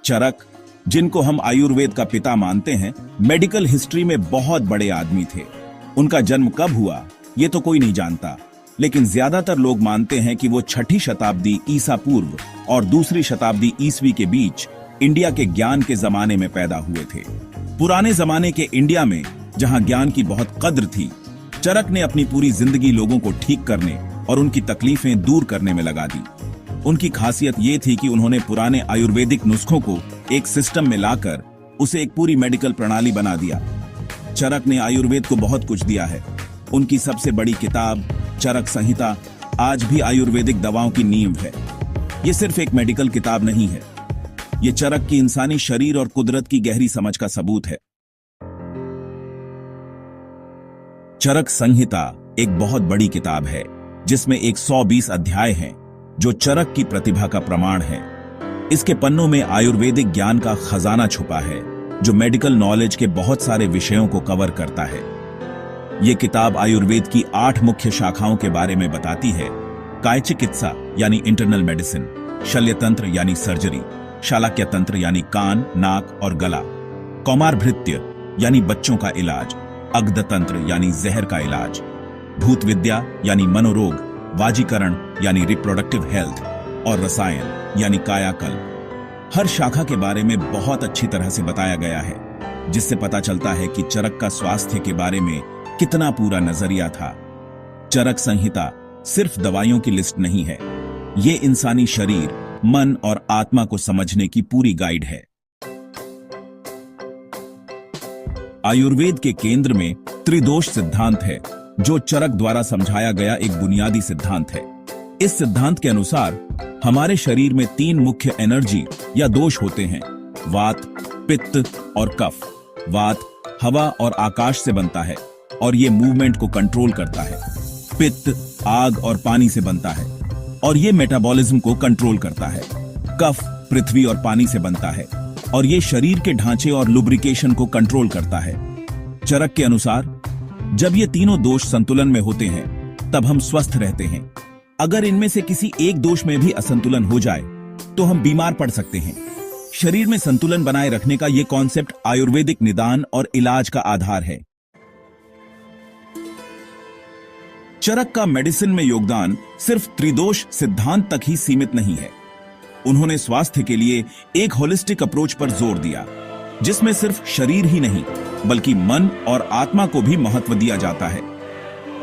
चरक, जिनको हम आयुर्वेद का पिता मानते हैं, मेडिकल हिस्ट्री में बहुत बड़े आदमी थे। उनका जन्म कब हुआ ये तो कोई नहीं जानता, लेकिन ज्यादातर लोग मानते हैं कि वो 6ठी शताब्दी ईसा पूर्व और 2री शताब्दी ईसवी के बीच इंडिया के ज्ञान के जमाने में पैदा हुए थे। पुराने जमाने के इंडिया में जहां ज्ञान की बहुत कद्र थी, चरक ने अपनी पूरी जिंदगी लोगों को ठीक करने और उनकी तकलीफें दूर करने में लगा दी। उनकी खासियत ये थी कि उन्होंने पुराने आयुर्वेदिक नुस्खों को एक सिस्टम में लाकर उसे एक पूरी मेडिकल प्रणाली बना दिया। चरक ने आयुर्वेद को बहुत कुछ दिया है। उनकी सबसे बड़ी किताब चरक संहिता आज भी आयुर्वेदिक दवाओं की नींव है। ये सिर्फ एक मेडिकल किताब नहीं है, ये चरक की इंसानी शरीर और कुदरत की गहरी समझ का सबूत है। चरक संहिता एक बहुत बड़ी किताब है जिसमें 120 अध्याय हैं, जो चरक की प्रतिभा का प्रमाण है। इसके पन्नों में आयुर्वेदिक ज्ञान का खजाना छुपा है, जो मेडिकल नॉलेज के बहुत सारे विषयों को कवर करता है। ये किताब आयुर्वेद की 8 मुख्य शाखाओं के बारे में बताती है। काय चिकित्सा यानी इंटरनल मेडिसिन, शल्य तंत्र यानी सर्जरी, शालाक्य तंत्र यानी कान, नाक और गला, कौमार भृत्य यानी बच्चों का इलाज, अग्ध तंत्र यानी जहर का इलाज, भूत विद्या यानी मनोरोग, वाजीकरण यानी रिप्रोडक्टिव हेल्थ और रसायन यानी कायाकल्प। हर शाखा के बारे में बहुत अच्छी तरह से बताया गया है, जिससे पता चलता है कि चरक का स्वास्थ्य के बारे में कितना पूरा नजरिया था। चरक संहिता सिर्फ दवाइयों की लिस्ट नहीं है, ये इंसानी शरीर, मन और आत्मा को समझने की पूरी गाइड है। आयुर्वेद के केंद्र में त्रिदोष सिद्धांत है, जो चरक द्वारा समझाया गया एक बुनियादी सिद्धांत है। इस सिद्धांत के अनुसार हमारे शरीर में 3 मुख्य एनर्जी या दोष होते हैं, वात, पित्त और कफ। वात हवा और आकाश से बनता है और ये मूवमेंट को कंट्रोल करता है। पित्त आग और पानी से बनता है और ये मेटाबॉलिज्म को कंट्रोल करता है। कफ पृथ्वी और पानी से बनता है और ये शरीर के ढांचे और लुब्रिकेशन को कंट्रोल करता है। चरक के अनुसार जब ये तीनों दोष संतुलन में होते हैं, तब हम स्वस्थ रहते हैं। अगर इनमें से किसी एक दोष में भी असंतुलन हो जाए तो हम बीमार पड़ सकते हैं। शरीर में संतुलन बनाए रखने का यह कॉन्सेप्ट आयुर्वेदिक निदान और इलाज का आधार है। चरक का मेडिसिन में योगदान सिर्फ त्रिदोष सिद्धांत तक ही सीमित नहीं है। उन्होंने स्वास्थ्य के लिए एक होलिस्टिक अप्रोच पर जोर दिया, जिसमें सिर्फ शरीर ही नहीं बल्कि मन और आत्मा को भी महत्व दिया जाता है।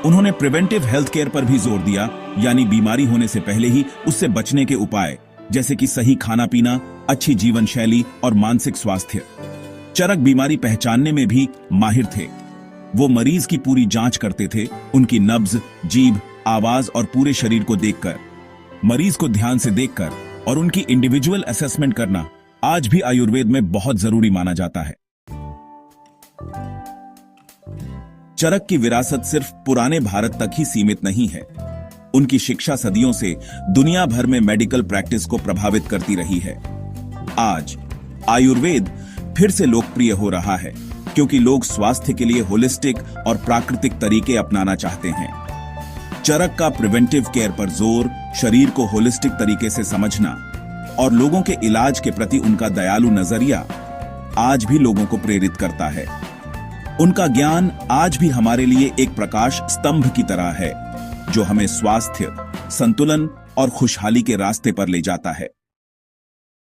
उन्होंने प्रिवेंटिव हेल्थ केयर पर भी जोर दिया, यानी बीमारी होने से पहले ही उससे बचने के उपाय, जैसे कि सही खाना पीना, अच्छी जीवन शैली और मानसिक स्वास्थ्य। चरक बीमारी पहचानने में भी माहिर थे। वो मरीज की पूरी जांच करते थे, उनकी नब्ज, जीभ, आवाज और पूरे शरीर को देखकर। मरीज को ध्यान से देखकर और उनकी इंडिविजुअल असेसमेंट करना आज भी आयुर्वेद में बहुत जरूरी माना जाता है। चरक की विरासत सिर्फ पुराने भारत तक ही सीमित नहीं है। उनकी शिक्षा सदियों से दुनिया भर में मेडिकल प्रैक्टिस को प्रभावित करती रही है। आज आयुर्वेद फिर से लोकप्रिय हो रहा है, क्योंकि लोग स्वास्थ्य के लिए होलिस्टिक और प्राकृतिक तरीके अपनाना चाहते हैं। चरक का प्रिवेंटिव केयर पर जोर, शरीर को होलिस्टिक तरीके से समझना और लोगों के इलाज के प्रति उनका दयालु नजरिया आज भी लोगों को प्रेरित करता है। उनका ज्ञान आज भी हमारे लिए एक प्रकाश स्तंभ की तरह है, जो हमें स्वास्थ्य, संतुलन और खुशहाली के रास्ते पर ले जाता है।